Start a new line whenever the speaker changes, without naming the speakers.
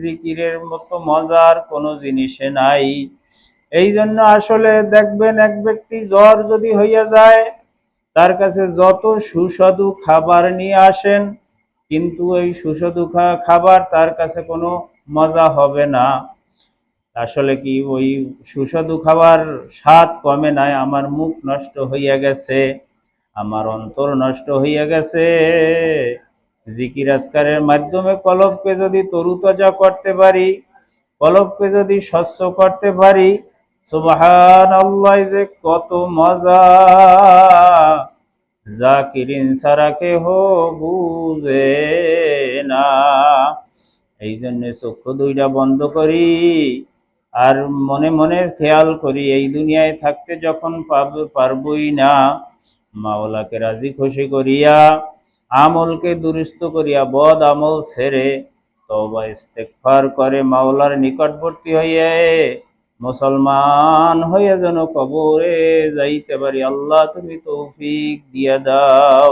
জিকিরের মতো মজার কোনো জিনিসে নাই। এই জন্য আসলে দেখবেন, এক ব্যক্তি জ্বর যদি হইয়া যায়, তার কাছে যত সুস্বাদু খাবার নিয়ে আসেন, কিন্তু এই সুস্বাদু খাবার তার কাছে কোনো মজা হবে না। আসলে কি, ওই সুস্বাদু খাবার স্বাদ কমে নাই, আমার মুখ নষ্ট হইয়া গেছে, আমার অন্তর নষ্ট হইয়া গেছে। জিকির আজকারের মাধ্যমে কলবকে যদি তরুতাজা করতে পারি, কলবকে যদি স্বচ্ছ করতে পারি, সুবহানাল্লাহ, যে কত মজা, জাকিরিন ছাড়া কেহ বুঝে না। এই জন্য চক্ষু দুইটা বন্ধ করি আর মনে মনে খেয়াল করি, এই দুনিয়ায় থাকতে যখন পারবই না, মাওলাকে রাজি খুশি করিয়া, আমলকে দুরুস্ত করিয়া, বদ আমল ছেড়ে তওবা ইস্তেগফার করে মাওলার নিকটবর্তী হইয়ে মুসলমান হইয়া যেন কবরে যাইতে পারি। আল্লাহ তুমি তৌফিক দিয়া দাও।